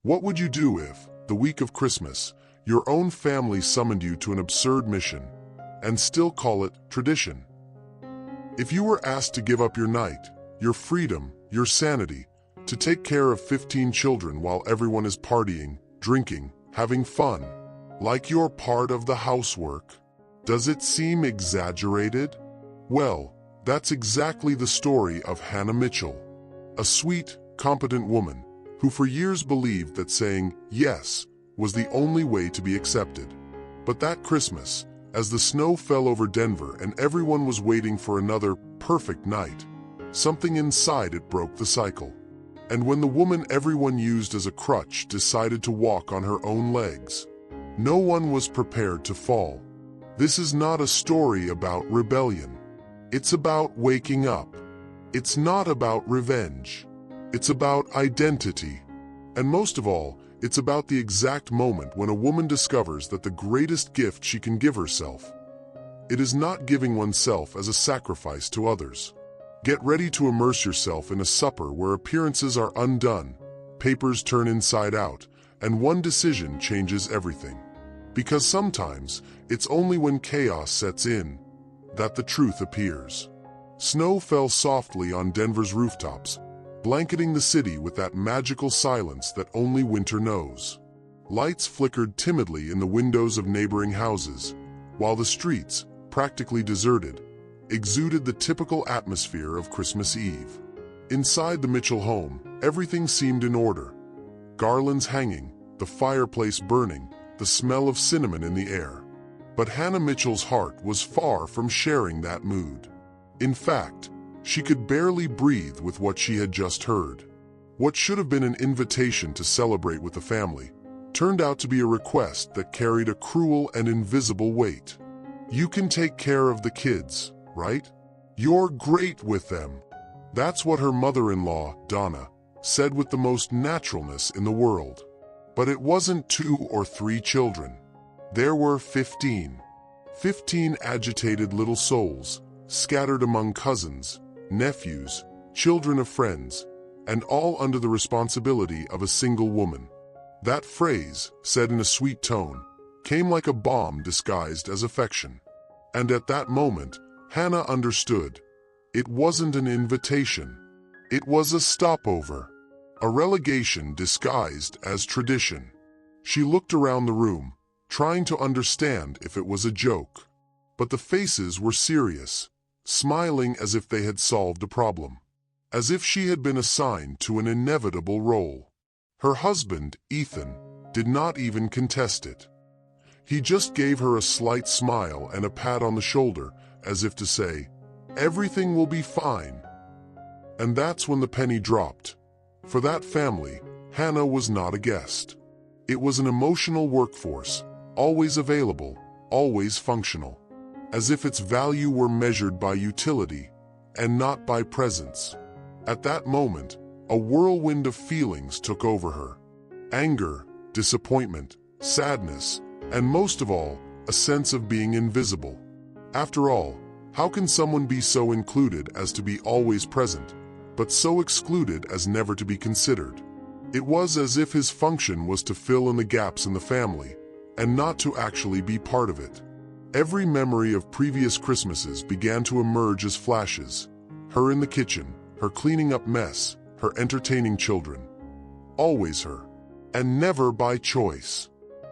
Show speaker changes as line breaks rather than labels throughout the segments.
What would you do if, the week of Christmas, your own family summoned you to an absurd mission, and still call it tradition? If you were asked to give up your night, your freedom, your sanity, to take care of 15 children while everyone is partying, drinking, having fun, like you're part of the housework, does it seem exaggerated? Well, that's exactly the story of Hannah Mitchell, a sweet, competent woman who for years believed that saying yes was the only way to be accepted. But that Christmas, as the snow fell over Denver and everyone was waiting for another perfect night, something inside it broke the cycle. And when the woman everyone used as a crutch decided to walk on her own legs, no one was prepared to fall. This is not a story about rebellion. It's about waking up. It's not about revenge. It's about identity. And most of all, it's about the exact moment when a woman discovers that the greatest gift she can give herself, it is not giving oneself as a sacrifice to others. Get ready to immerse yourself in a supper where appearances are undone, papers turn inside out, and one decision changes everything. Because sometimes, it's only when chaos sets in that the truth appears. Snow fell softly on Denver's rooftops, blanketing the city with that magical silence that only winter knows. Lights flickered timidly in the windows of neighboring houses, while the streets, practically deserted, exuded the typical atmosphere of Christmas Eve. Inside the Mitchell home, everything seemed in order. Garlands hanging, the fireplace burning, the smell of cinnamon in the air. But Hannah Mitchell's heart was far from sharing that mood. In fact, she could barely breathe with what she had just heard. What should have been an invitation to celebrate with the family turned out to be a request that carried a cruel and invisible weight. You can take care of the kids, right? You're great with them. That's what her mother-in-law, Donna, said with the most naturalness in the world. But it wasn't 2 or 3 children. There were 15. 15 agitated little souls, scattered among cousins, nephews, children of friends, and all under the responsibility of a single woman. That phrase, said in a sweet tone, came like a bomb disguised as affection. And at that moment, Hannah understood. It wasn't an invitation. It was a stopover. A relegation disguised as tradition. She looked around the room, trying to understand if it was a joke. But the faces were serious, smiling as if they had solved a problem. As if she had been assigned to an inevitable role. Her husband, Ethan, did not even contest it. He just gave her a slight smile and a pat on the shoulder, as if to say, "Everything will be fine." And that's when the penny dropped. For that family, Hannah was not a guest. It was an emotional workforce, always available, always functional. As if its value were measured by utility, and not by presence. At that moment, a whirlwind of feelings took over her. Anger, disappointment, sadness, and most of all, a sense of being invisible. After all, how can someone be so included as to be always present, but so excluded as never to be considered? It was as if his function was to fill in the gaps in the family, and not to actually be part of it. Every memory of previous Christmases began to emerge as flashes. Her in the kitchen, her cleaning up mess, her entertaining children. Always her. And never by choice.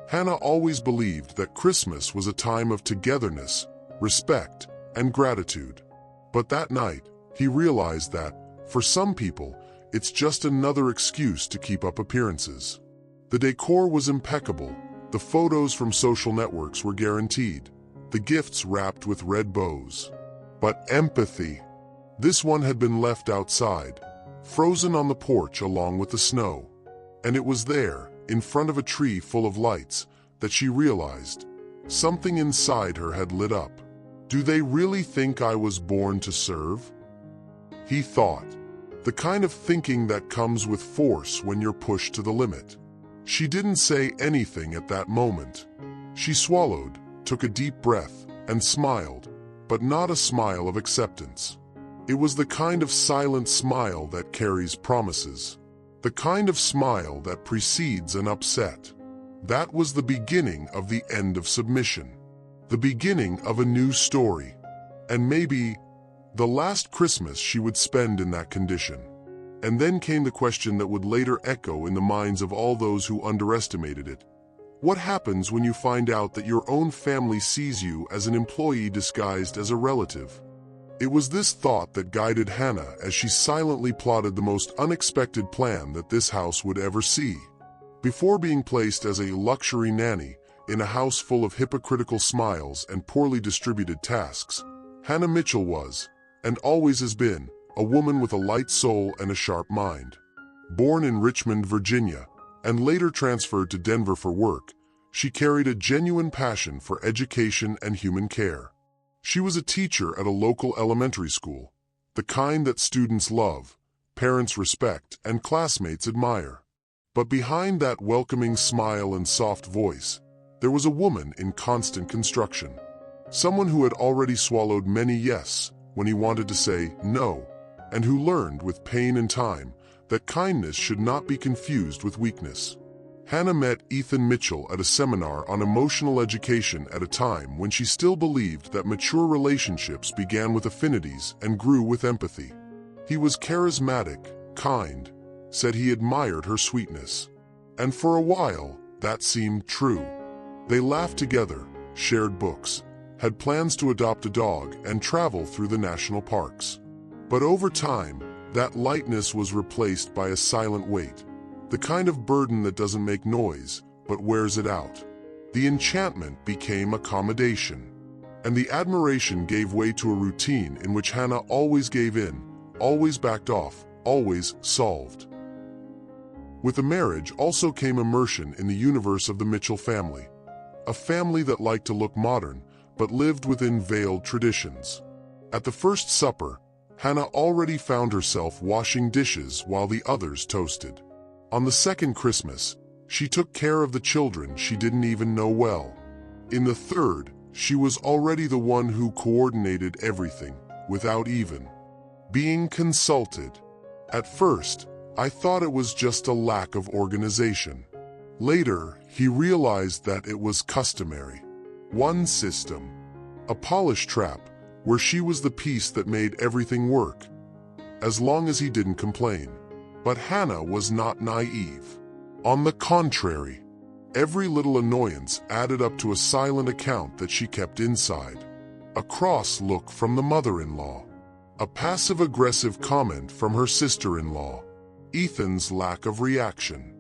Hannah always believed that Christmas was a time of togetherness, respect, and gratitude. But that night, he realized that, for some people, it's just another excuse to keep up appearances. The decor was impeccable, the photos from social networks were guaranteed, the gifts wrapped with red bows. But empathy, this one had been left outside, frozen on the porch along with the snow. And it was there, in front of a tree full of lights, that she realized something inside her had lit up. Do they really think I was born to serve? He thought. The kind of thinking that comes with force when you're pushed to the limit. She didn't say anything at that moment. She swallowed, took a deep breath, and smiled, but not a smile of acceptance. It was the kind of silent smile that carries promises. the kind of smile that precedes an upset. That was the beginning of the end of submission, the beginning of a new story, and maybe the last Christmas she would spend in that condition. And then came the question that would later echo in the minds of all those who underestimated it. What happens when you find out that your own family sees you as an employee disguised as a relative? It was this thought that guided Hannah as she silently plotted the most unexpected plan that this house would ever see. Before being placed as a luxury nanny in a house full of hypocritical smiles and poorly distributed tasks, Hannah Mitchell was, and always has been, a woman with a light soul and a sharp mind. Born in Richmond, Virginia, and later transferred to Denver for work, she carried a genuine passion for education and human care. She was a teacher at a local elementary school, the kind that students love, parents respect, and classmates admire. But behind that welcoming smile and soft voice, there was a woman in constant construction. Someone who had already swallowed many yes when he wanted to say no, and who learned with pain and time that kindness should not be confused with weakness. Hannah met Ethan Mitchell at a seminar on emotional education at a time when she still believed that mature relationships began with affinities and grew with empathy. He was charismatic, kind, said he admired her sweetness. And for a while, that seemed true. They laughed together, shared books, had plans to adopt a dog and travel through the national parks. But over time, that lightness was replaced by a silent weight, the kind of burden that doesn't make noise, but wears it out. The enchantment became accommodation, and the admiration gave way to a routine in which Hannah always gave in, always backed off, always solved. With the marriage also came immersion in the universe of the Mitchell family, a family that liked to look modern, but lived within veiled traditions. At the first supper, Hannah already found herself washing dishes while the others toasted. On the second Christmas, she took care of the children she didn't even know well. In the third, she was already the one who coordinated everything, without even being consulted. At first, I thought it was just a lack of organization. Later, he realized that it was customary. One system. A polish trap, where she was the piece that made everything work, as long as he didn't complain. But Hannah was not naive. On the contrary, every little annoyance added up to a silent account that she kept inside. A cross look from the mother-in-law. A passive-aggressive comment from her sister-in-law. Ethan's lack of reaction.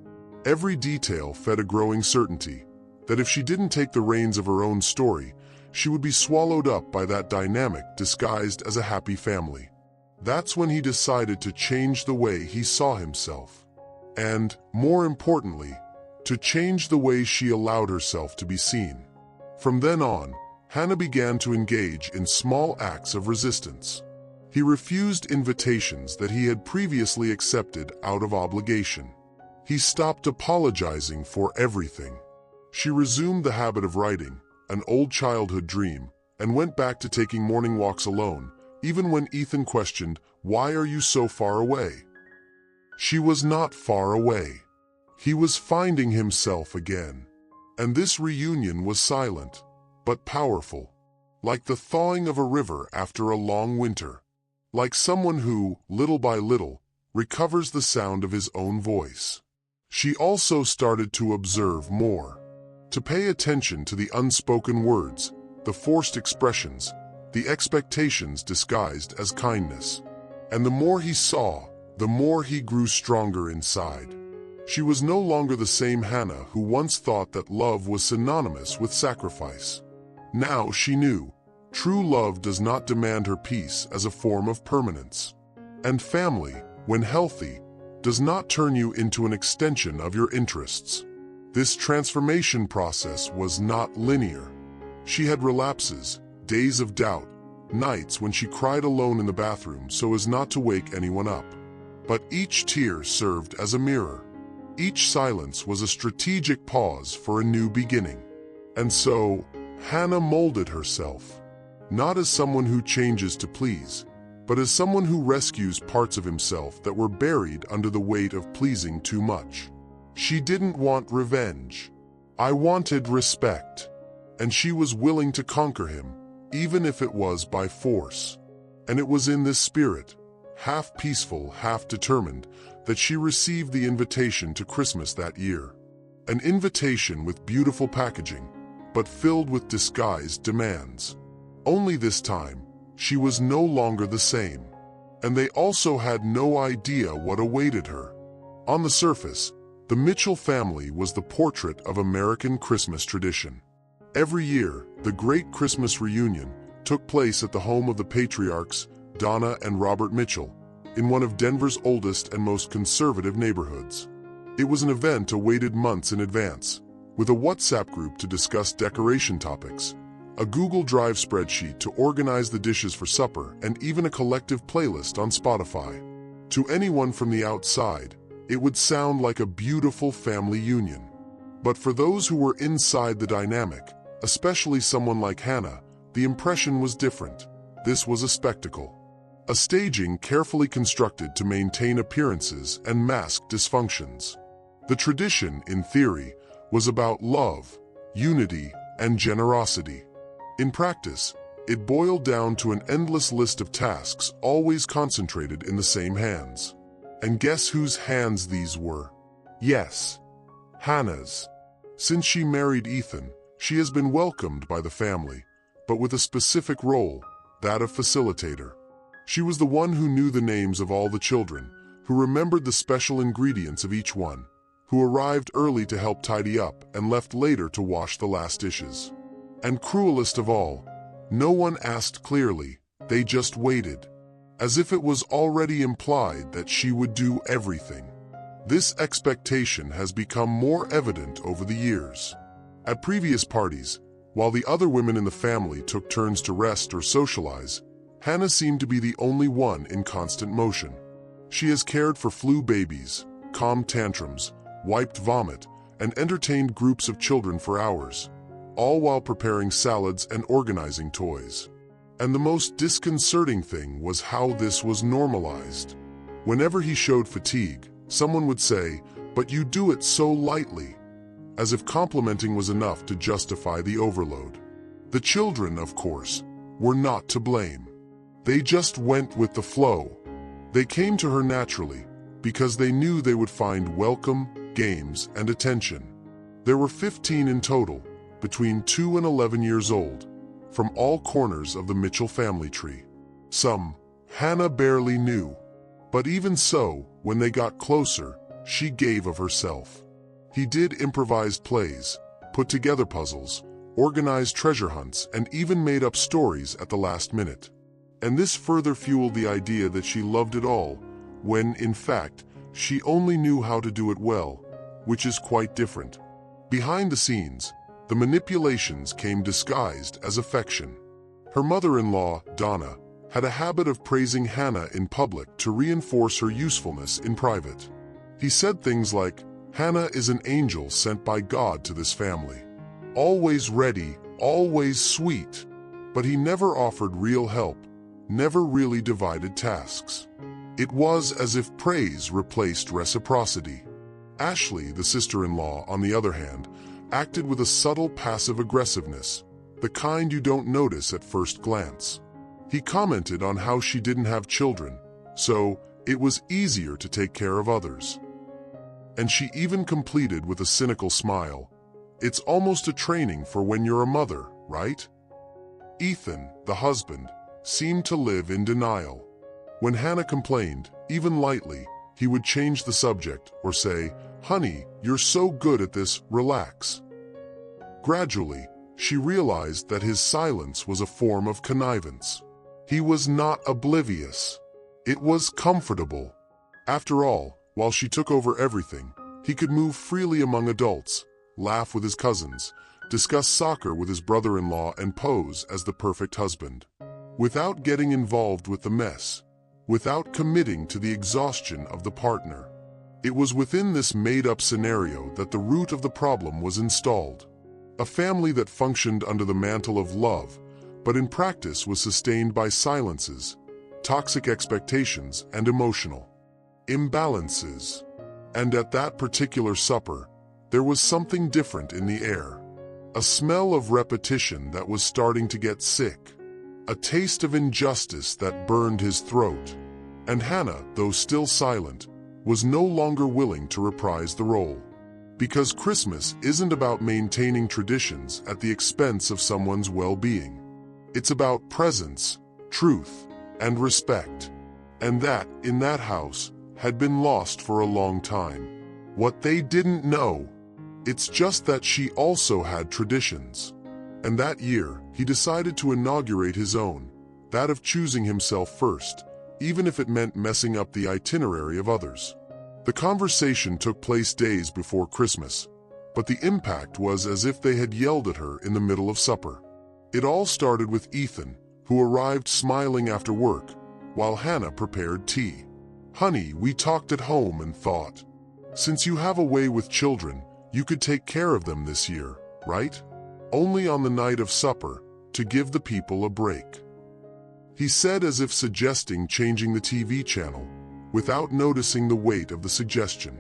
Every detail fed a growing certainty that if she didn't take the reins of her own story, she would be swallowed up by that dynamic disguised as a happy family. That's when he decided to change the way he saw himself. And, more importantly, to change the way she allowed herself to be seen. From then on, Hannah began to engage in small acts of resistance. He refused invitations that he had previously accepted out of obligation. He stopped apologizing for everything. She resumed the habit of writing, an old childhood dream, and went back to taking morning walks alone, even when Ethan questioned, "Why are you so far away?" She was not far away. He was finding himself again. And this reunion was silent, but powerful, like the thawing of a river after a long winter. Like someone who, little by little, recovers the sound of his own voice. She also started to observe more, to pay attention to the unspoken words, the forced expressions, the expectations disguised as kindness. And the more he saw, the more he grew stronger inside. She was no longer the same Hannah who once thought that love was synonymous with sacrifice. Now she knew. True love does not demand her peace as a form of permanence. And family, when healthy, does not turn you into an extension of your interests. This transformation process was not linear. She had relapses, days of doubt, nights when she cried alone in the bathroom so as not to wake anyone up. But each tear served as a mirror. Each silence was a strategic pause for a new beginning. And so, Hannah molded herself. Not as someone who changes to please, but as someone who rescues parts of himself that were buried under the weight of pleasing too much. She didn't want revenge. I wanted respect, and she was willing to conquer him, even if it was by force. And it was in this spirit, half peaceful, half determined, that she received the invitation to Christmas that year. An invitation with beautiful packaging, but filled with disguised demands. Only this time, she was no longer the same, and they also had no idea what awaited her. On the surface, the Mitchell family was the portrait of American Christmas tradition. Every year, the Great Christmas Reunion took place at the home of the patriarchs, Donna and Robert Mitchell, in one of Denver's oldest and most conservative neighborhoods. It was an event awaited months in advance, with a WhatsApp group to discuss decoration topics, a Google Drive spreadsheet to organize the dishes for supper, and even a collective playlist on Spotify. To anyone from the outside, it would sound like a beautiful family union. But for those who were inside the dynamic, especially someone like Hannah, the impression was different. This was a spectacle. A staging carefully constructed to maintain appearances and mask dysfunctions. The tradition, in theory, was about love, unity, and generosity. In practice, it boiled down to an endless list of tasks always concentrated in the same hands. And guess whose hands these were? Yes, Hannah's. Since she married Ethan, she has been welcomed by the family, but with a specific role, that of facilitator. She was the one who knew the names of all the children, who remembered the special ingredients of each one, who arrived early to help tidy up and left later to wash the last dishes. And cruelest of all, no one asked clearly, they just waited, as if it was already implied that she would do everything. This expectation has become more evident over the years. At previous parties, while the other women in the family took turns to rest or socialize, Hannah seemed to be the only one in constant motion. She has cared for flu babies, calmed tantrums, wiped vomit, and entertained groups of children for hours, all while preparing salads and organizing toys. And the most disconcerting thing was how this was normalized. Whenever he showed fatigue, someone would say, "But you do it so lightly," as if complimenting was enough to justify the overload. The children, of course, were not to blame. They just went with the flow. They came to her naturally, because they knew they would find welcome, games, and attention. There were 15 in total, between 2 and 11 years old, from all corners of the Mitchell family tree. Some, Hannah barely knew. But even so, when they got closer, she gave of herself. He did improvised plays, put together puzzles, organized treasure hunts, and even made up stories at the last minute. And this further fueled the idea that she loved it all, when, in fact, she only knew how to do it well, which is quite different. Behind the scenes, the manipulations came disguised as affection. Her mother-in-law, Donna, had a habit of praising Hannah in public to reinforce her usefulness in private. He said things like, "Hannah is an angel sent by God to this family. Always ready, always sweet." But he never offered real help, never really divided tasks. It was as if praise replaced reciprocity. Ashley, the sister-in-law, on the other hand, acted with a subtle passive aggressiveness, the kind you don't notice at first glance. He commented on how she didn't have children, so it was easier to take care of others. And she even completed with a cynical smile, "It's almost a training for when you're a mother, right?" Ethan, the husband, seemed to live in denial. When Hannah complained, even lightly, he would change the subject or say, "Honey, you're so good at this, relax." Gradually, she realized that his silence was a form of connivance. He was not oblivious. It was comfortable. After all, while she took over everything, he could move freely among adults, laugh with his cousins, discuss soccer with his brother-in-law, and pose as the perfect husband, without getting involved with the mess, without committing to the exhaustion of the partner. It was within this made-up scenario that the root of the problem was installed. A family that functioned under the mantle of love, but in practice was sustained by silences, toxic expectations, and emotional imbalances. And at that particular supper, there was something different in the air. A smell of repetition that was starting to get sick. A taste of injustice that burned his throat. And Hannah, though still silent, was no longer willing to reprise the role. Because Christmas isn't about maintaining traditions at the expense of someone's well-being. It's about presence, truth, and respect. And that, in that house, had been lost for a long time. What they didn't know, it's just that she also had traditions. And that year, he decided to inaugurate his own, that of choosing himself first, even if it meant messing up the itinerary of others. The conversation took place days before Christmas, but the impact was as if they had yelled at her in the middle of supper. It all started with Ethan, who arrived smiling after work, while Hannah prepared tea. "Honey, we talked at home and thought, since you have a way with children, you could take care of them this year, right? Only on the night of supper, to give the people a break." He said, as if suggesting changing the TV channel, without noticing the weight of the suggestion,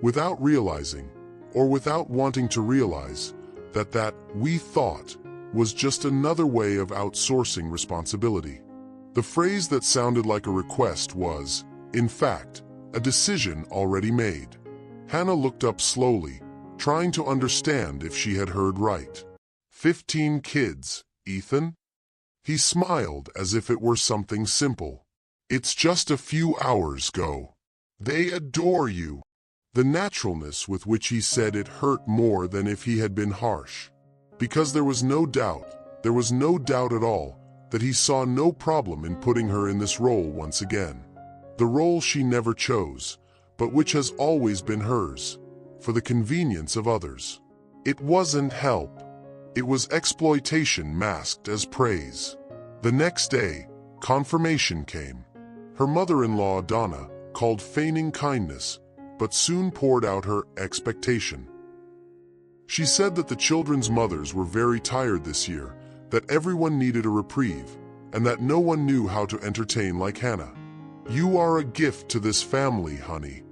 without realizing, or without wanting to realize, that "we thought" was just another way of outsourcing responsibility. The phrase that sounded like a request was, in fact, a decision already made. Hannah looked up slowly, trying to understand if she had heard right. 15 kids, Ethan? He smiled as if it were something simple. "It's just a few hours go. They adore you." The naturalness with which he said it hurt more than if he had been harsh. Because there was no doubt at all, that he saw no problem in putting her in this role once again. The role she never chose, but which has always been hers, for the convenience of others. It wasn't help. It was exploitation masked as praise. The next day, confirmation came. Her mother-in-law, Donna, called feigning kindness, but soon poured out her expectation. She said that the children's mothers were very tired this year, that everyone needed a reprieve, and that no one knew how to entertain like Hannah. "You are a gift to this family, honey."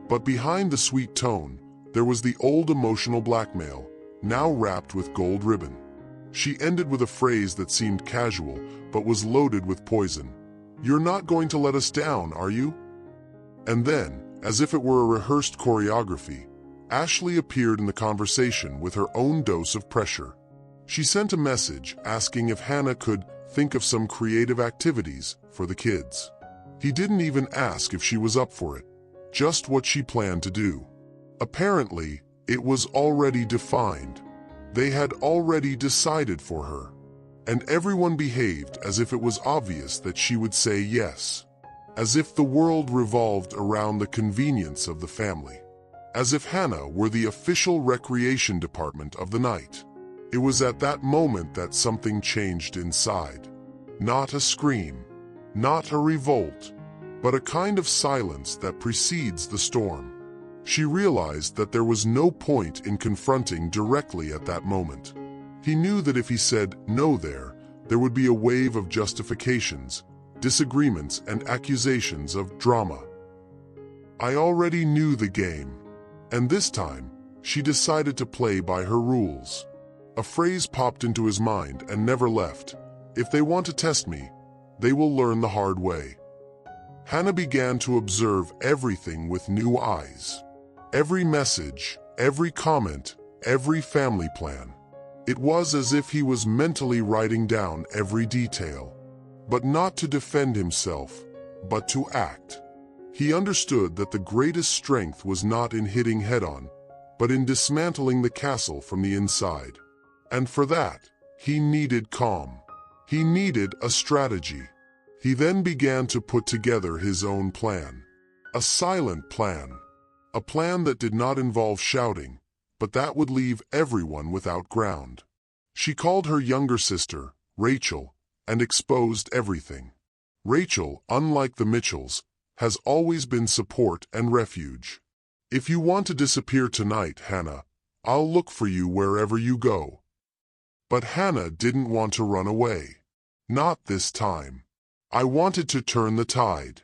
But behind the sweet tone, there was the old emotional blackmail, now wrapped with gold ribbon. She ended with a phrase that seemed casual, but was loaded with poison. "You're not going to let us down, are you?" And then, as if it were a rehearsed choreography, Ashley appeared in the conversation with her own dose of pressure. She sent a message asking if Hannah could think of some creative activities for the kids. He didn't even ask if she was up for it, just what she planned to do. Apparently, it was already defined. They had already decided for her. And everyone behaved as if it was obvious that she would say yes. As if the world revolved around the convenience of the family. As if Hannah were the official recreation department of the night. It was at that moment that something changed inside. Not a scream, not a revolt, but a kind of silence that precedes the storm. She realized that there was no point in confronting directly at that moment. He knew that if he said no there would be a wave of justifications, disagreements, and accusations of drama. I already knew the game. And this time, she decided to play by her rules. A phrase popped into his mind and never left. "If they want to test me, they will learn the hard way." Hannah began to observe everything with new eyes. Every message, every comment, every family plan. It was as if he was mentally writing down every detail. But not to defend himself, but to act. He understood that the greatest strength was not in hitting head-on, but in dismantling the castle from the inside. And for that, he needed calm. He needed a strategy. He then began to put together his own plan. A silent plan. A plan that did not involve shouting, but that would leave everyone without ground. She called her younger sister, Rachel, and exposed everything. Rachel, unlike the Mitchells, has always been support and refuge. "If you want to disappear tonight, Hannah, I'll look for you wherever you go." But Hannah didn't want to run away. Not this time. I wanted to turn the tide.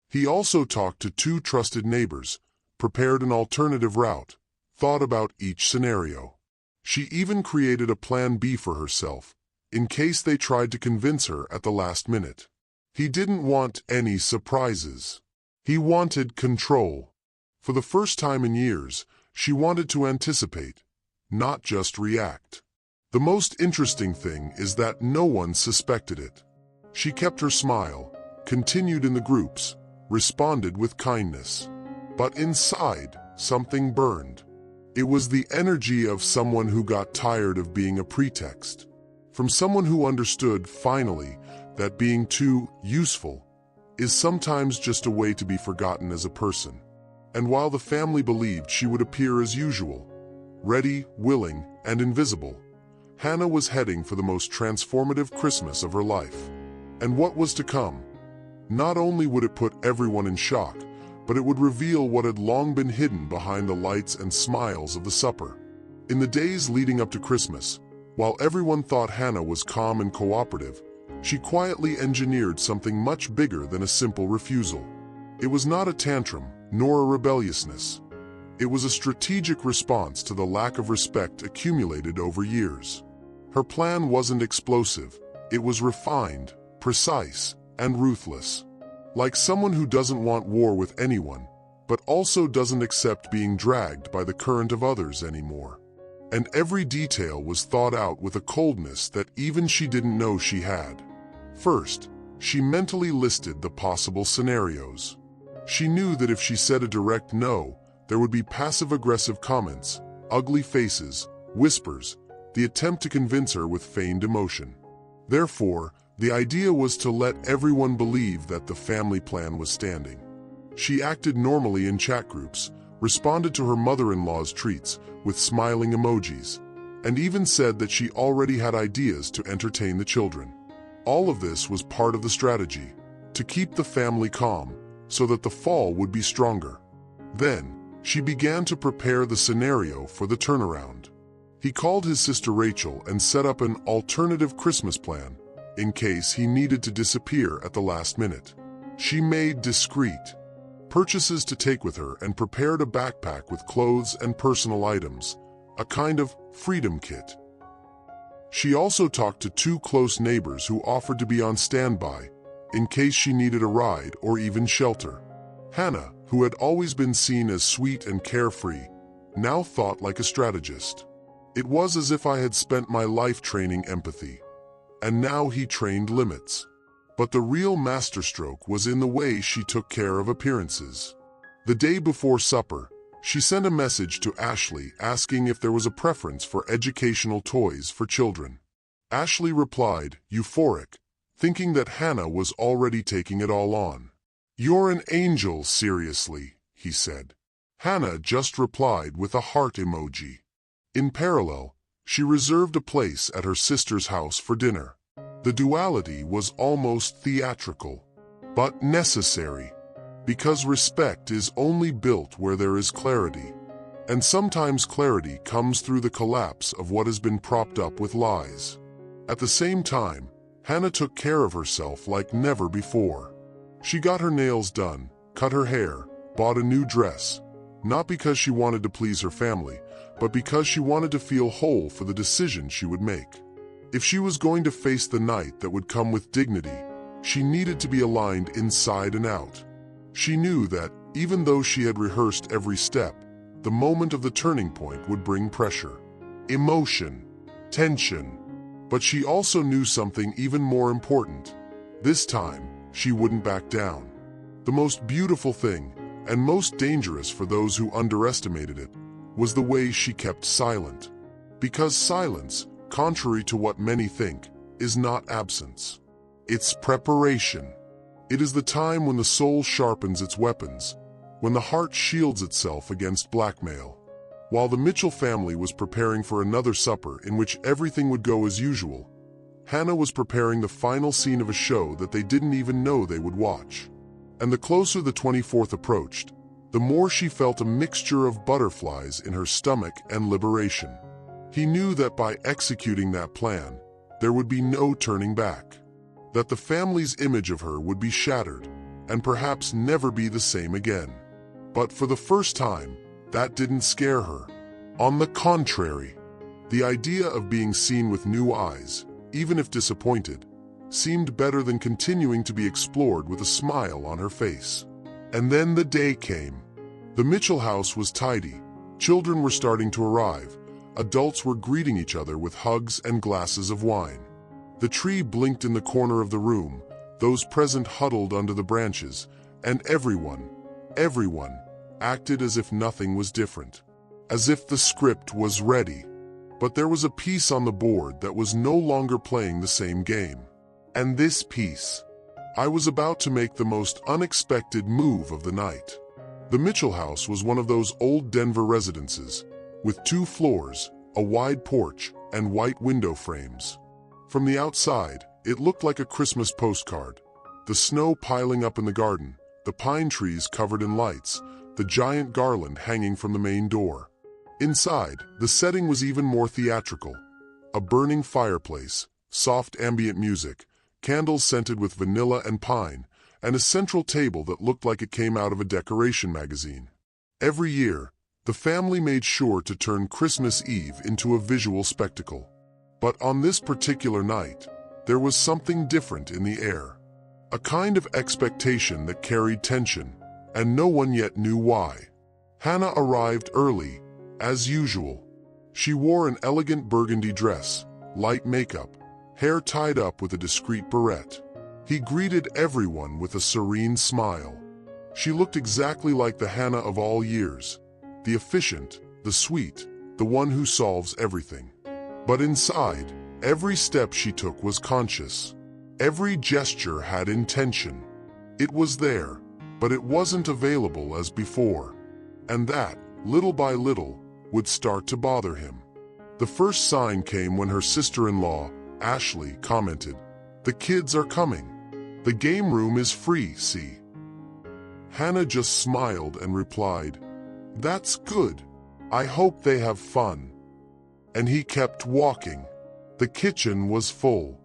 He also talked to two trusted neighbors, prepared an alternative route, thought about each scenario. She even created a plan B for herself, in case they tried to convince her at the last minute. He didn't want any surprises. He wanted control. For the first time in years, she wanted to anticipate, not just react. The most interesting thing is that no one suspected it. She kept her smile, continued in the groups, responded with kindness. But inside, something burned. It was the energy of someone who got tired of being a pretext. From someone who understood, finally, that being too useful is sometimes just a way to be forgotten as a person. And while the family believed she would appear as usual, ready, willing, and invisible, Hannah was heading for the most transformative Christmas of her life. And what was to come? Not only would it put everyone in shock, but it would reveal what had long been hidden behind the lights and smiles of the supper. In the days leading up to Christmas, while everyone thought Hannah was calm and cooperative, she quietly engineered something much bigger than a simple refusal. It was not a tantrum, nor a rebelliousness. It was a strategic response to the lack of respect accumulated over years. Her plan wasn't explosive. It was refined, precise, and ruthless. Like someone who doesn't want war with anyone, but also doesn't accept being dragged by the current of others anymore. And every detail was thought out with a coldness that even she didn't know she had. First, she mentally listed the possible scenarios. She knew that if she said a direct no, there would be passive-aggressive comments, ugly faces, whispers, the attempt to convince her with feigned emotion. Therefore, the idea was to let everyone believe that the family plan was standing. She acted normally in chat groups, responded to her mother-in-law's treats with smiling emojis, and even said that she already had ideas to entertain the children. All of this was part of the strategy, to keep the family calm, so that the fall would be stronger. Then, she began to prepare the scenario for the turnaround. He called his sister Rachel and set up an alternative Christmas plan, in case he needed to disappear at the last minute. She made discreet purchases to take with her and prepared a backpack with clothes and personal items, a kind of freedom kit. She also talked to two close neighbors who offered to be on standby, in case she needed a ride or even shelter. Hannah, who had always been seen as sweet and carefree, now thought like a strategist. It was as if I had spent my life training empathy, and now he trained limits. But the real masterstroke was in the way she took care of appearances. The day before supper, she sent a message to Ashley asking if there was a preference for educational toys for children. Ashley replied, euphoric, thinking that Hannah was already taking it all on. "You're an angel, seriously," he said. Hannah just replied with a heart emoji. In parallel, she reserved a place at her sister's house for dinner. The duality was almost theatrical, but necessary, because respect is only built where there is clarity, and sometimes clarity comes through the collapse of what has been propped up with lies. At the same time, Hannah took care of herself like never before. She got her nails done, cut her hair, bought a new dress, not because she wanted to please her family, but because she wanted to feel whole for the decision she would make. If she was going to face the night that would come with dignity, she needed to be aligned inside and out. She knew that, even though she had rehearsed every step, the moment of the turning point would bring pressure, emotion, tension. But she also knew something even more important. This time, she wouldn't back down. The most beautiful thing, and most dangerous for those who underestimated it, was the way she kept silent. Because silence, contrary to what many think, is not absence. It's preparation. It is the time when the soul sharpens its weapons, when the heart shields itself against blackmail. While the Mitchell family was preparing for another supper in which everything would go as usual, Hannah was preparing the final scene of a show that they didn't even know they would watch. And the closer the 24th approached, the more she felt a mixture of butterflies in her stomach and liberation. He knew that by executing that plan, there would be no turning back. that the family's image of her would be shattered and perhaps never be the same again. But for the first time, that didn't scare her. On the contrary, the idea of being seen with new eyes, even if disappointed, seemed better than continuing to be explored with a smile on her face. And then the day came. The Mitchell house was tidy, children were starting to arrive, adults were greeting each other with hugs and glasses of wine. The tree blinked in the corner of the room, those present huddled under the branches, and everyone acted as if nothing was different, as if the script was ready. But there was a piece on the board that was no longer playing the same game. And this piece, I was about to make the most unexpected move of the night. The Mitchell house was one of those old Denver residences, with 2 floors, a wide porch, and white window frames. From the outside, it looked like a Christmas postcard. The snow piling up in the garden, the pine trees covered in lights, the giant garland hanging from the main door. Inside, the setting was even more theatrical. A burning fireplace, soft ambient music, candles scented with vanilla and pine, and a central table that looked like it came out of a decoration magazine. Every year, the family made sure to turn Christmas Eve into a visual spectacle. But on this particular night, there was something different in the air. A kind of expectation that carried tension, and no one yet knew why. Hannah arrived early, as usual. She wore an elegant burgundy dress, light makeup, hair tied up with a discreet barrette. He greeted everyone with a serene smile. She looked exactly like the Hannah of all years, the efficient, the sweet, the one who solves everything. But inside, every step she took was conscious. Every gesture had intention. It was there, but it wasn't available as before. And that, little by little, would start to bother him. The first sign came when her sister-in-law, Ashley, commented, "The kids are coming. The game room is free, see?" Hannah just smiled and replied, "That's good. I hope they have fun." And he kept walking. The kitchen was full.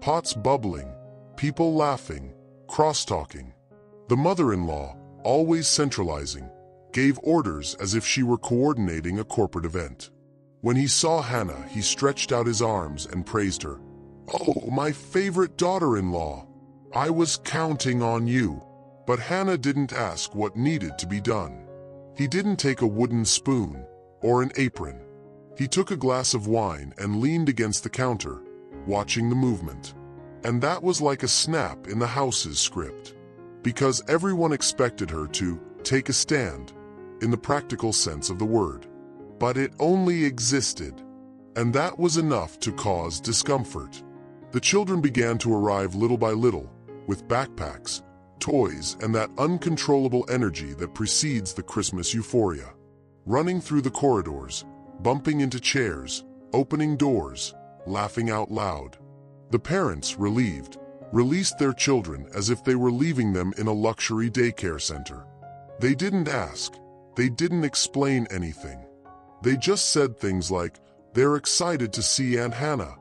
Pots bubbling, people laughing, cross-talking. The mother-in-law, always centralizing, gave orders as if she were coordinating a corporate event. When he saw Hannah, he stretched out his arms and praised her. "Oh, my favorite daughter-in-law! I was counting on you." But Hannah didn't ask what needed to be done. He didn't take a wooden spoon or an apron. He took a glass of wine and leaned against the counter, watching the movement. And that was like a snap in the house's script. Because everyone expected her to take a stand, in the practical sense of the word. But it only existed. And that was enough to cause discomfort. The children began to arrive little by little, with backpacks, toys, and that uncontrollable energy that precedes the Christmas euphoria. Running through the corridors, bumping into chairs, opening doors, laughing out loud. The parents, relieved, released their children as if they were leaving them in a luxury daycare center. They didn't ask. They didn't explain anything. They just said things like, "They're excited to see Aunt Hannah."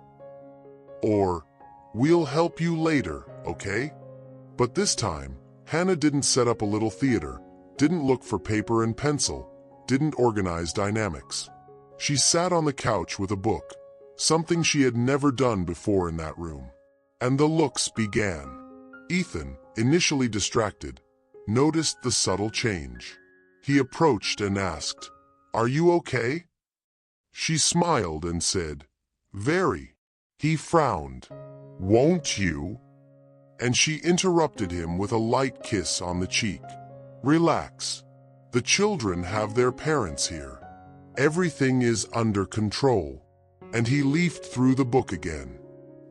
Or, "We'll help you later, okay?" But this time, Hannah didn't set up a little theater, didn't look for paper and pencil, didn't organize dynamics. She sat on the couch with a book, something she had never done before in that room. And the looks began. Ethan, initially distracted, noticed the subtle change. He approached and asked, "Are you okay?" She smiled and said, "Very." He frowned. "Won't you?" And she interrupted him with a light kiss on the cheek. "Relax. The children have their parents here. Everything is under control." And he leafed through the book again.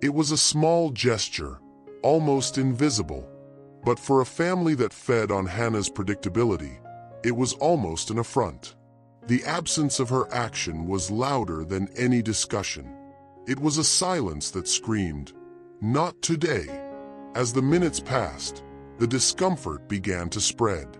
It was a small gesture, almost invisible. But for a family that fed on Hannah's predictability, it was almost an affront. The absence of her action was louder than any discussion. It was a silence that screamed, "Not today." As the minutes passed, the discomfort began to spread.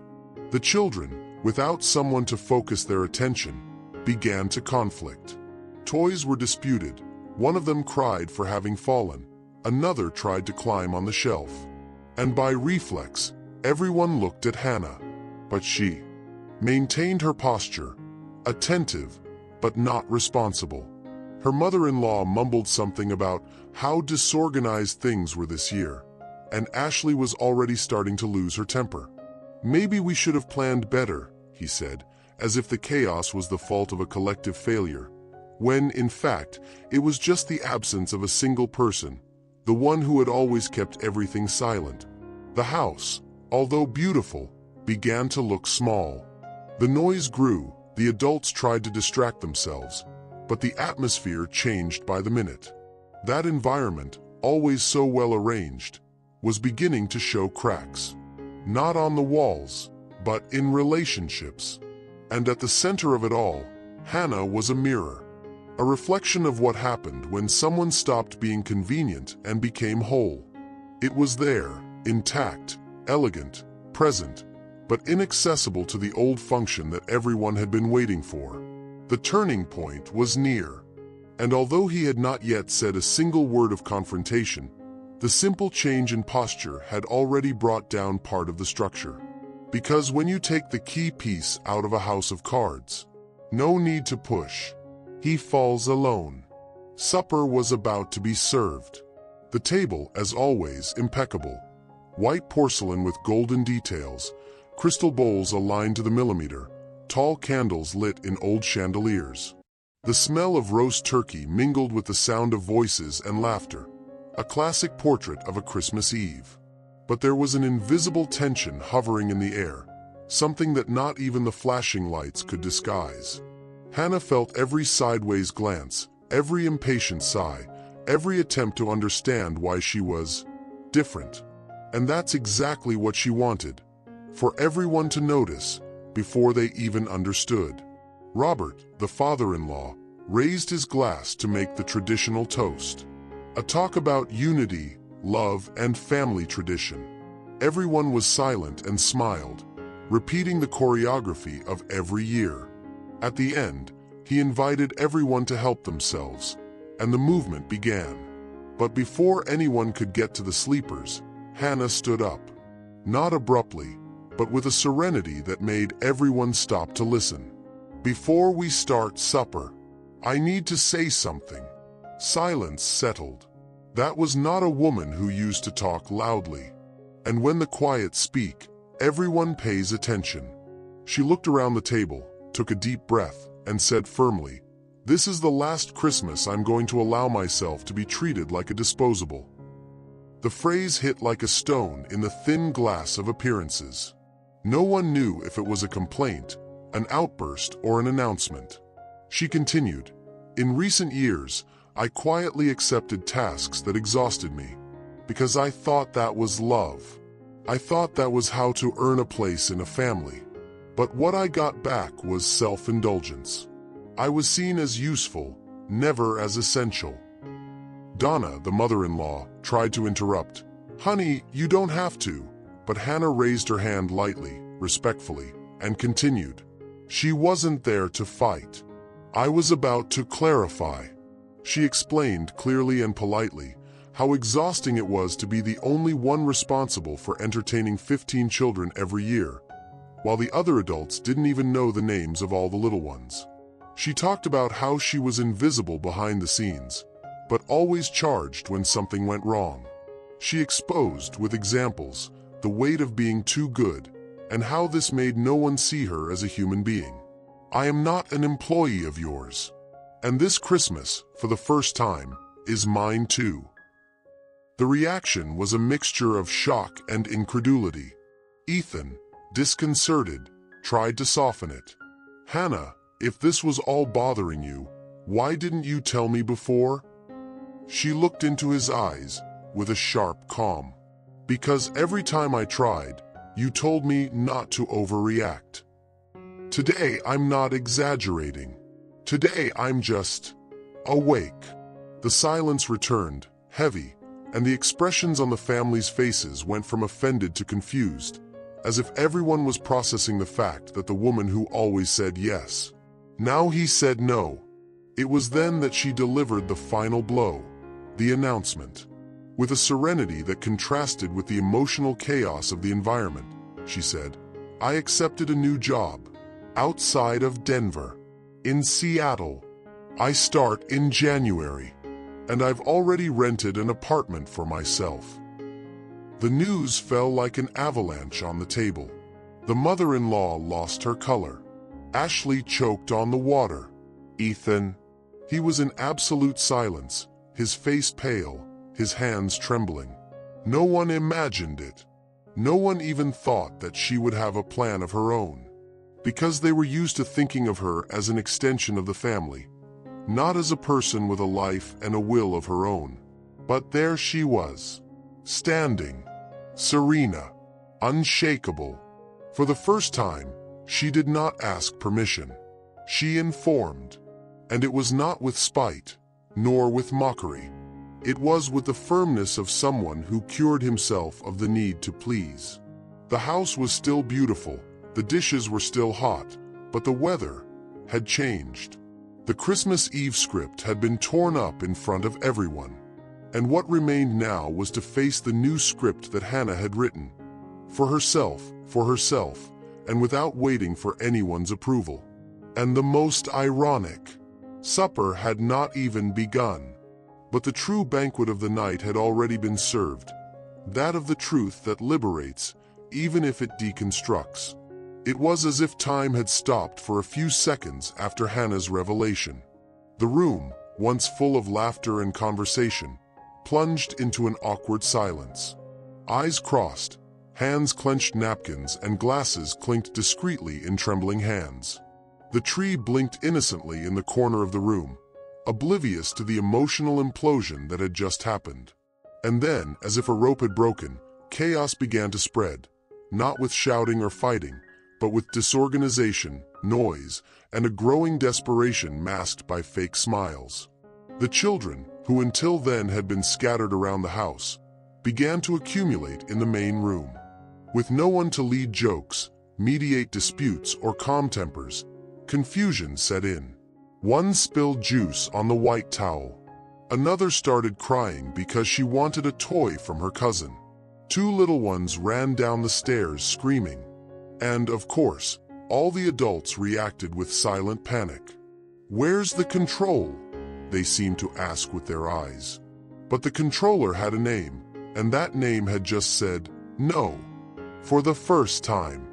The children, without someone to focus their attention, began to conflict. Toys were disputed. One of them cried for having fallen. Another tried to climb on the shelf. And by reflex, everyone looked at Hannah. But she maintained her posture, attentive, but not responsible. Her mother-in-law mumbled something about how disorganized things were this year, and Ashley was already starting to lose her temper. "Maybe we should have planned better," he said, as if the chaos was the fault of a collective failure, when, in fact, it was just the absence of a single person, the one who had always kept everything silent. The house, although beautiful, began to look small. The noise grew, the adults tried to distract themselves, but the atmosphere changed by the minute. That environment, always so well arranged, was beginning to show cracks. Not on the walls, but in relationships. And at the center of it all, Hannah was a mirror. A reflection of what happened when someone stopped being convenient and became whole. It was there, intact, elegant, present, but inaccessible to the old function that everyone had been waiting for. The turning point was near. And although he had not yet said a single word of confrontation, the simple change in posture had already brought down part of the structure. Because when you take the key piece out of a house of cards, no need to push. He falls alone. Supper was about to be served. The table, as always, impeccable. White porcelain with golden details, crystal bowls aligned to the millimeter, tall candles lit in old chandeliers. The smell of roast turkey mingled with the sound of voices and laughter. A classic portrait of a Christmas Eve. But there was an invisible tension hovering in the air, something that not even the flashing lights could disguise. Hannah felt every sideways glance, every impatient sigh, every attempt to understand why she was different. And that's exactly what she wanted, for everyone to notice before they even understood. Robert, the father-in-law, raised his glass to make the traditional toast. A talk about unity, love, and family tradition. Everyone was silent and smiled, repeating the choreography of every year. At the end, he invited everyone to help themselves, and the movement began. But before anyone could get to the sleepers, Hannah stood up. Not abruptly, but with a serenity that made everyone stop to listen. "Before we start supper, I need to say something." Silence settled. That was not a woman who used to talk loudly. And when the quiet speak, everyone pays attention. She looked around the table, took a deep breath, and said firmly, "This is the last Christmas I'm going to allow myself to be treated like a disposable." The phrase hit like a stone in the thin glass of appearances. No one knew if it was a complaint, an outburst, or an announcement. She continued, "In recent years, I quietly accepted tasks that exhausted me, because I thought that was love. I thought that was how to earn a place in a family. But what I got back was self-indulgence. I was seen as useful, never as essential." Donna, the mother-in-law, tried to interrupt. "Honey, you don't have to." But Hannah raised her hand lightly, respectfully, and continued, "She wasn't there to fight. I was about to clarify." She explained clearly and politely how exhausting it was to be the only one responsible for entertaining 15 children every year, while the other adults didn't even know the names of all the little ones. She talked about how she was invisible behind the scenes, but always charged when something went wrong. She exposed, with examples, the weight of being too good, and how this made no one see her as a human being. "I am not an employee of yours. And this Christmas, for the first time, is mine too." The reaction was a mixture of shock and incredulity. Ethan, disconcerted, tried to soften it. "Hannah, if this was all bothering you, why didn't you tell me before?" She looked into his eyes with a sharp calm. "Because every time I tried, you told me not to overreact. Today I'm not exaggerating. Today I'm just awake." The silence returned, heavy, and the expressions on the family's faces went from offended to confused, as if everyone was processing the fact that the woman who always said yes, now he said no. It was then that she delivered the final blow, the announcement. With a serenity that contrasted with the emotional chaos of the environment, she said, "I accepted a new job, outside of Denver, in Seattle. I start in January, and I've already rented an apartment for myself." The news fell like an avalanche on the table. The mother-in-law lost her color. Ashley choked on the water. Ethan. He was in absolute silence, his face pale, his hands trembling. No one imagined it. No one even thought that she would have a plan of her own. Because they were used to thinking of her as an extension of the family, not as a person with a life and a will of her own. But there she was, standing, serena, unshakable. For the first time, she did not ask permission. She informed. And it was not with spite, nor with mockery. It was with the firmness of someone who cured himself of the need to please. The house was still beautiful, the dishes were still hot, but the weather had changed. The Christmas Eve script had been torn up in front of everyone. And what remained now was to face the new script that Hannah had written. For herself, and without waiting for anyone's approval. And the most ironic, supper had not even begun. But the true banquet of the night had already been served, that of the truth that liberates, even if it deconstructs. It was as if time had stopped for a few seconds after Hannah's revelation. The room, once full of laughter and conversation, plunged into an awkward silence. Eyes crossed, hands clenched, napkins and glasses clinked discreetly in trembling hands. The tree blinked innocently in the corner of the room, oblivious to the emotional implosion that had just happened. And then, as if a rope had broken, chaos began to spread, not with shouting or fighting, but with disorganization, noise, and a growing desperation masked by fake smiles. The children, who until then had been scattered around the house, began to accumulate in the main room. With no one to lead jokes, mediate disputes, or calm tempers, confusion set in. One spilled juice on the white towel. Another started crying because she wanted a toy from her cousin. Two little ones ran down the stairs screaming. And, of course, all the adults reacted with silent panic. "Where's the control?" they seemed to ask with their eyes. But the controller had a name, and that name had just said, "No." For the first time,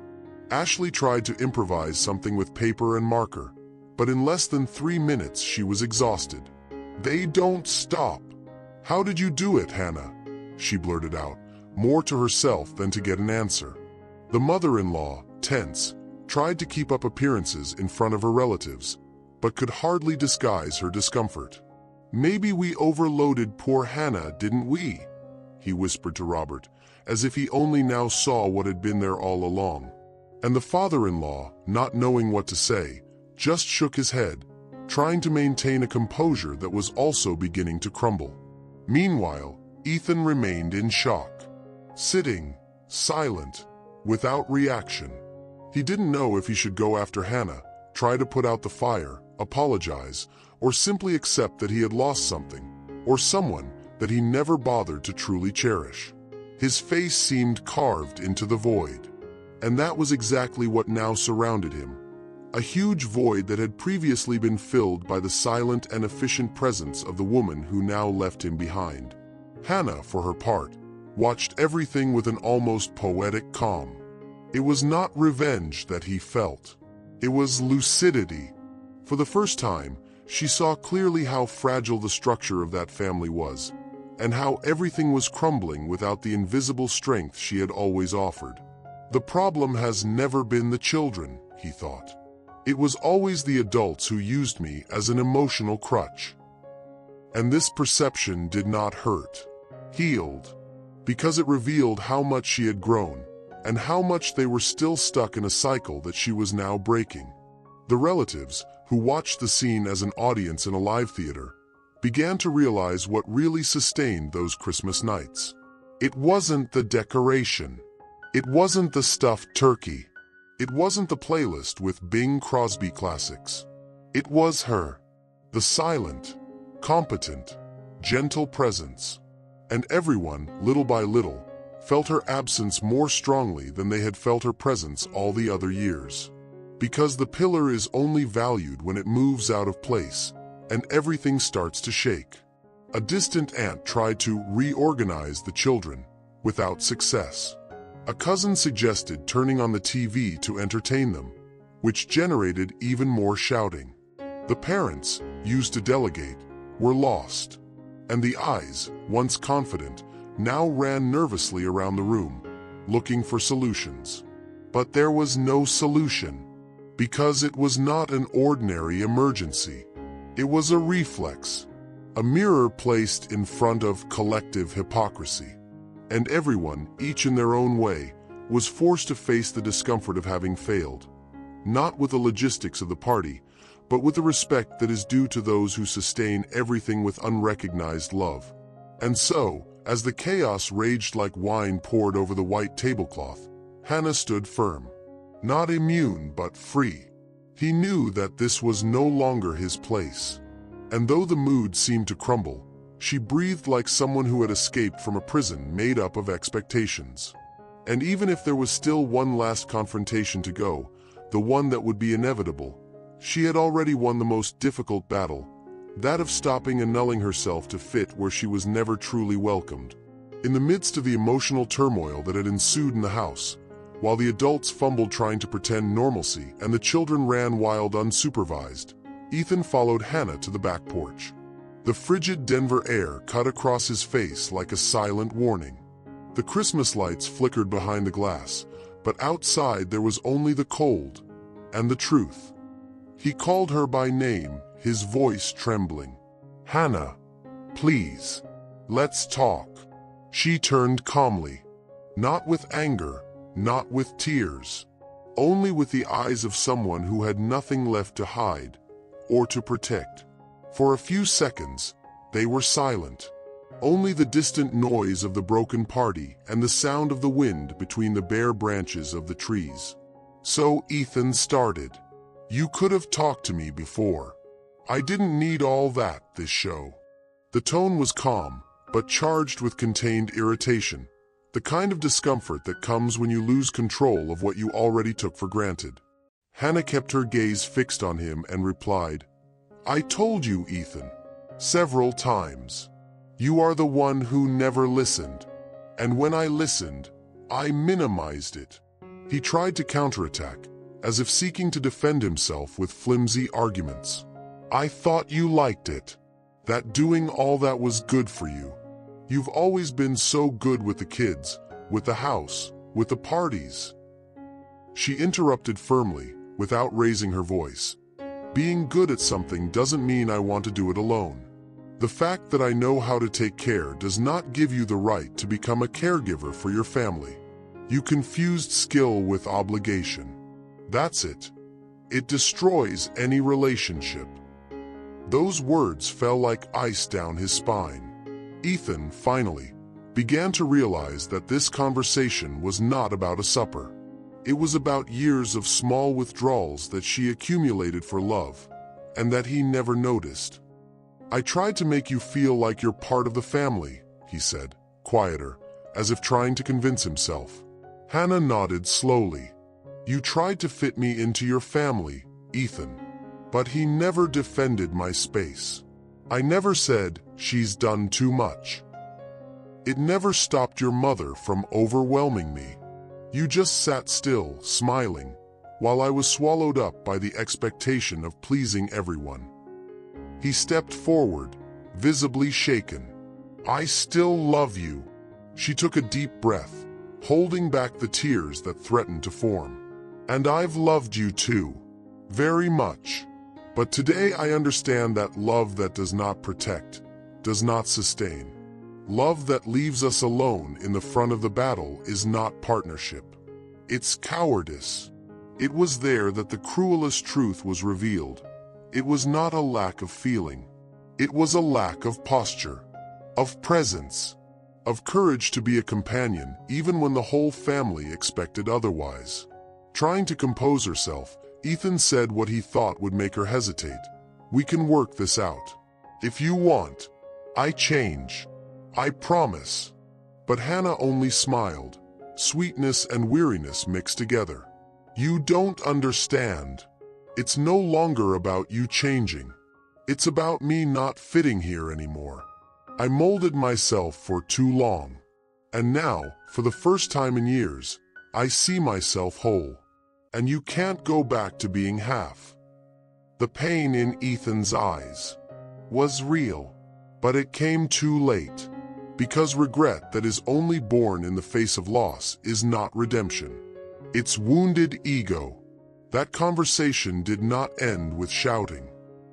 Ashley tried to improvise something with paper and marker, but in less than 3 minutes she was exhausted. "They don't stop." "How did you do it, Hannah?" she blurted out, more to herself than to get an answer. The mother-in-law, tense, tried to keep up appearances in front of her relatives, but could hardly disguise her discomfort. "Maybe we overloaded poor Hannah, didn't we?" he whispered to Robert, as if he only now saw what had been there all along. And the father-in-law, not knowing what to say, just shook his head, trying to maintain a composure that was also beginning to crumble. Meanwhile, Ethan remained in shock, sitting, silent, without reaction. He didn't know if he should go after Hannah, try to put out the fire, apologize, or simply accept that he had lost something, or someone that he never bothered to truly cherish. His face seemed carved into the void, and that was exactly what now surrounded him. A huge void that had previously been filled by the silent and efficient presence of the woman who now left him behind. Hannah, for her part, watched everything with an almost poetic calm. It was not revenge that he felt. It was lucidity. For the first time, she saw clearly how fragile the structure of that family was, and how everything was crumbling without the invisible strength she had always offered. "The problem has never been the children," he thought. "It was always the adults who used me as an emotional crutch." And this perception did not hurt, healed, because it revealed how much she had grown, and how much they were still stuck in a cycle that she was now breaking. The relatives, who watched the scene as an audience in a live theater, began to realize what really sustained those Christmas nights. It wasn't the decoration. It wasn't the stuffed turkey. It wasn't the playlist with Bing Crosby classics. It was her. The silent, competent, gentle presence. and everyone, little by little, felt her absence more strongly than they had felt her presence all the other years. Because the pillar is only valued when it moves out of place, and everything starts to shake. A distant aunt tried to reorganize the children, without success. A cousin suggested turning on the TV to entertain them, which generated even more shouting. The parents, used to delegate, were lost, and the eyes, once confident, now ran nervously around the room, looking for solutions. But there was no solution, because it was not an ordinary emergency. It was a reflex, a mirror placed in front of collective hypocrisy. And everyone, each in their own way, was forced to face the discomfort of having failed, not with the logistics of the party, but with the respect that is due to those who sustain everything with unrecognized love. And so, as the chaos raged like wine poured over the white tablecloth, Hannah stood firm. Not immune, but free. He knew that this was no longer his place. And though the mood seemed to crumble, she breathed like someone who had escaped from a prison made up of expectations. And even if there was still one last confrontation to go, the one that would be inevitable, she had already won the most difficult battle, that of stopping annulling herself to fit where she was never truly welcomed. In the midst of the emotional turmoil that had ensued in the house, while the adults fumbled trying to pretend normalcy and the children ran wild unsupervised, Ethan followed Hannah to the back porch. The frigid Denver air cut across his face like a silent warning. The Christmas lights flickered behind the glass, but outside there was only the cold and the truth. He called her by name, his voice trembling. "Hannah, please, let's talk." She turned calmly, not with anger, not with tears, only with the eyes of someone who had nothing left to hide or to protect. For a few seconds, they were silent. Only the distant noise of the broken party and the sound of the wind between the bare branches of the trees. So Ethan started. "You could have talked to me before. I didn't need all that this show." The tone was calm, but charged with contained irritation, the kind of discomfort that comes when you lose control of what you already took for granted. Hannah kept her gaze fixed on him and replied, "I told you, Ethan, several times. You are the one who never listened. And when I listened, I minimized it." He tried to counterattack, as if seeking to defend himself with flimsy arguments. "I thought you liked it. That doing all that was good for you. You've always been so good with the kids, with the house, with the parties." She interrupted firmly, without raising her voice. "Being good at something doesn't mean I want to do it alone. The fact that I know how to take care does not give you the right to become a caregiver for your family. You confused skill with obligation. That's it. It destroys any relationship." Those words fell like ice down his spine. Ethan, finally, began to realize that this conversation was not about a supper. It was about years of small withdrawals that she accumulated for love, and that he never noticed. "I tried to make you feel like you're part of the family," he said, quieter, as if trying to convince himself. Hannah nodded slowly. "You tried to fit me into your family, Ethan. But he never defended my space. I never said, 'She's done too much.' It never stopped your mother from overwhelming me. You just sat still, smiling, while I was swallowed up by the expectation of pleasing everyone." He stepped forward, visibly shaken. "I still love you." She took a deep breath, holding back the tears that threatened to form. "And I've loved you too. Very much. But today I understand that love that does not protect, does not sustain. Love that leaves us alone in the front of the battle is not partnership. It's cowardice." It was there that the cruelest truth was revealed. It was not a lack of feeling. It was a lack of posture, of presence, of courage to be a companion even when the whole family expected otherwise. Trying to compose herself, Ethan said what he thought would make her hesitate. "We can work this out. If you want, I change. I promise." But Hannah only smiled, sweetness and weariness mixed together. "You don't understand. It's no longer about you changing. It's about me not fitting here anymore. I molded myself for too long. And now, for the first time in years, I see myself whole. And you can't go back to being half." The pain in Ethan's eyes was real, but it came too late. Because regret that is only born in the face of loss is not redemption. It's wounded ego. That conversation did not end with shouting,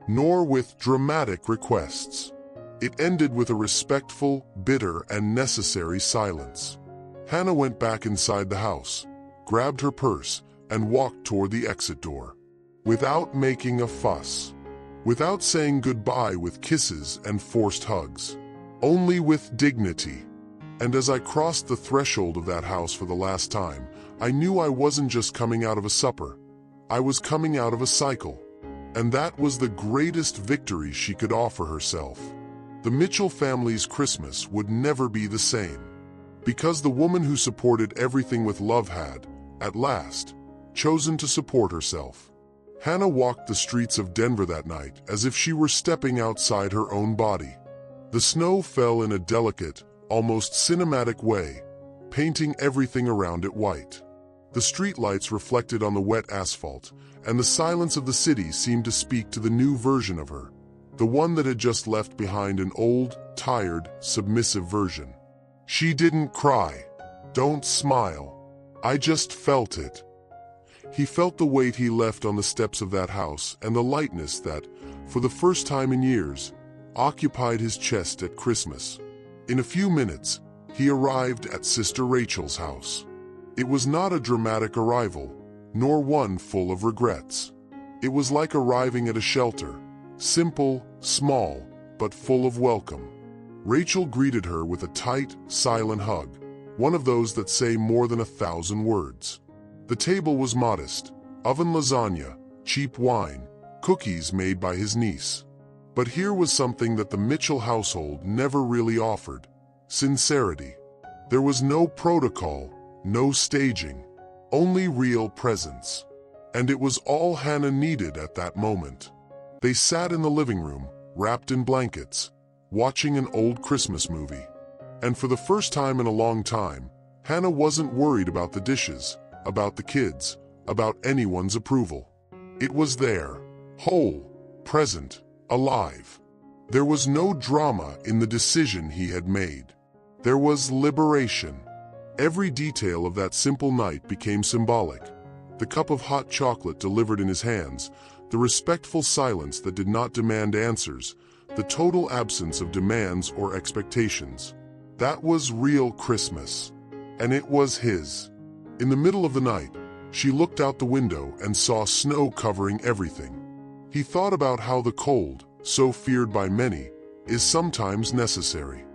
nor with dramatic requests. It ended with a respectful, bitter, and necessary silence. Hannah went back inside the house, grabbed her purse, and walked toward the exit door. Without making a fuss. Without saying goodbye with kisses and forced hugs. Only with dignity. And as I crossed the threshold of that house for the last time, I knew I wasn't just coming out of a supper. I was coming out of a cycle. And that was the greatest victory she could offer herself. The Mitchell family's Christmas would never be the same. Because the woman who supported everything with love had, at last, chosen to support herself. Hannah walked the streets of Denver that night as if she were stepping outside her own body. The snow fell in a delicate, almost cinematic way, painting everything around it white. The streetlights reflected on the wet asphalt, and the silence of the city seemed to speak to the new version of her, the one that had just left behind an old, tired, submissive version. She didn't cry. Don't smile. I just felt it. He felt the weight he left on the steps of that house and the lightness that, for the first time in years, occupied his chest at Christmas. In a few minutes, he arrived at Sister Rachel's house. It was not a dramatic arrival, nor one full of regrets. It was like arriving at a shelter, simple, small, but full of welcome. Rachel greeted her with a tight, silent hug, one of those that say more than 1,000 words. The table was modest, oven lasagna, cheap wine, cookies made by his niece. But here was something that the Mitchell household never really offered: sincerity. There was no protocol, no staging, only real presence. And it was all Hannah needed at that moment. They sat in the living room, wrapped in blankets, watching an old Christmas movie. And for the first time in a long time, Hannah wasn't worried about the dishes, about the kids, about anyone's approval. It was there, whole, present, alive. There was no drama in the decision he had made. There was liberation. Every detail of that simple night became symbolic. The cup of hot chocolate delivered in his hands, the respectful silence that did not demand answers, the total absence of demands or expectations. That was real Christmas. And it was his. In the middle of the night, she looked out the window and saw snow covering everything. He thought about how the cold, so feared by many, is sometimes necessary.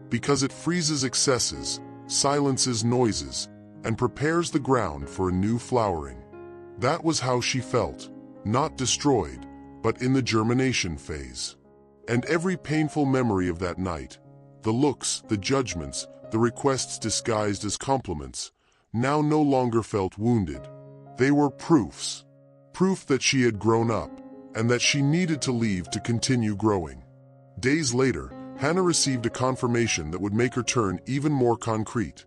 Because it freezes excesses, silences noises, and prepares the ground for a new flowering. That was how she felt, not destroyed, but in the germination phase. And every painful memory of that night, the looks, the judgments, the requests disguised as compliments, now no longer felt wounded. They were proofs. Proof that she had grown up, and that she needed to leave to continue growing. Days later, Hannah received a confirmation that would make her turn even more concrete.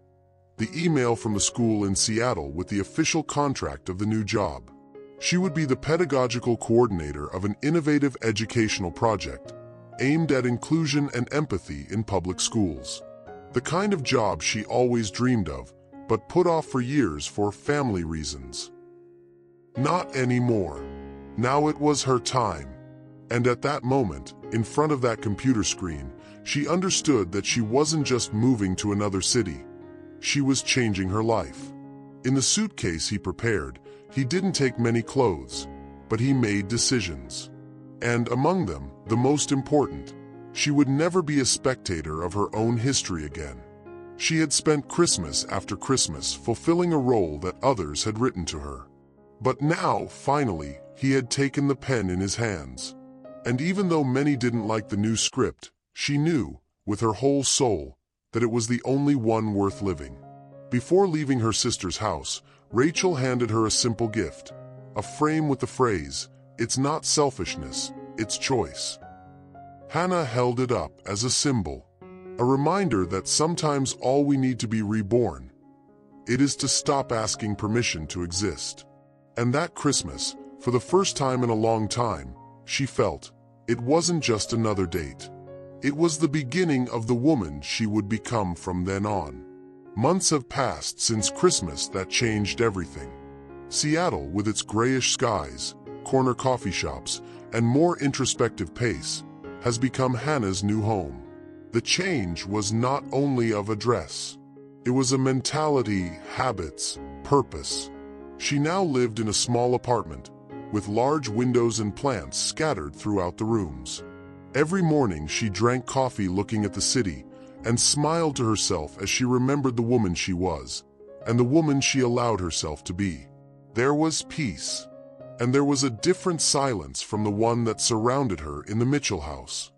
The email from the school in Seattle with the official contract of the new job. She would be the pedagogical coordinator of an innovative educational project aimed at inclusion and empathy in public schools. The kind of job she always dreamed of, but put off for years for family reasons. Not anymore. Now it was her time. And at that moment, in front of that computer screen, she understood that she wasn't just moving to another city. She was changing her life. In the suitcase he prepared, he didn't take many clothes, but he made decisions. And among them, the most important, she would never be a spectator of her own history again. She had spent Christmas after Christmas fulfilling a role that others had written to her. But now, finally, he had taken the pen in his hands. And even though many didn't like the new script, she knew, with her whole soul, that it was the only one worth living. Before leaving her sister's house, Rachel handed her a simple gift, a frame with the phrase, "It's not selfishness, it's choice." Hannah held it up as a symbol, a reminder that sometimes all we need to be reborn. It is to stop asking permission to exist. And that Christmas, for the first time in a long time, she felt it wasn't just another date. It was the beginning of the woman she would become from then on. Months have passed since Christmas that changed everything. Seattle, with its grayish skies, corner coffee shops, and more introspective pace, has become Hannah's new home. The change was not only of address. It was a mentality, habits, purpose. She now lived in a small apartment, with large windows and plants scattered throughout the rooms. Every morning she drank coffee looking at the city and smiled to herself as she remembered the woman she was, and the woman she allowed herself to be. There was peace, and there was a different silence from the one that surrounded her in the Mitchell house.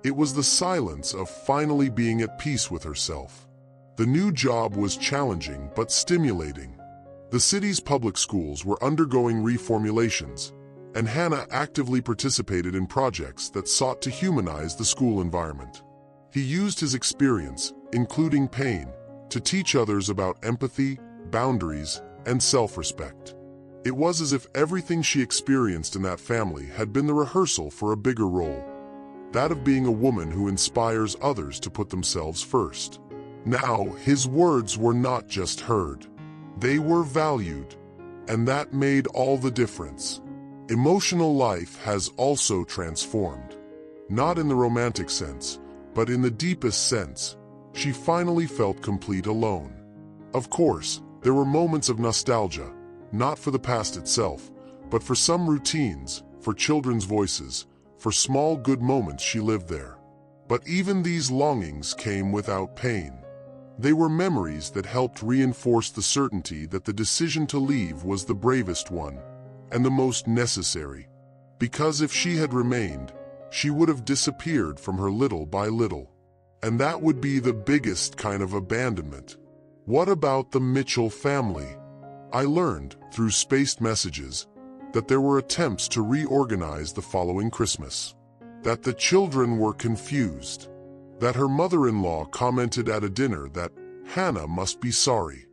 It was the silence of finally being at peace with herself. The new job was challenging but stimulating. The city's public schools were undergoing reformulations, and Hannah actively participated in projects that sought to humanize the school environment. He used his experience, including pain, to teach others about empathy, boundaries, and self-respect. It was as if everything she experienced in that family had been the rehearsal for a bigger role, that of being a woman who inspires others to put themselves first. Now, his words were not just heard. They were valued, and that made all the difference. Emotional life has also transformed. Not in the romantic sense, but in the deepest sense. She finally felt complete alone. Of course, there were moments of nostalgia, not for the past itself, but for some routines, for children's voices, for small good moments she lived there. But even these longings came without pain. They were memories that helped reinforce the certainty that the decision to leave was the bravest one, and the most necessary. Because if she had remained, she would have disappeared from her little by little. And that would be the biggest kind of abandonment. What about the Mitchell family? I learned, through spaced messages, that there were attempts to reorganize the following Christmas. That the children were confused. That her mother-in-law commented at a dinner that Hannah must be sorry.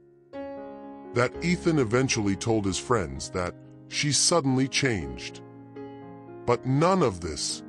That Ethan eventually told his friends that she suddenly changed. But none of this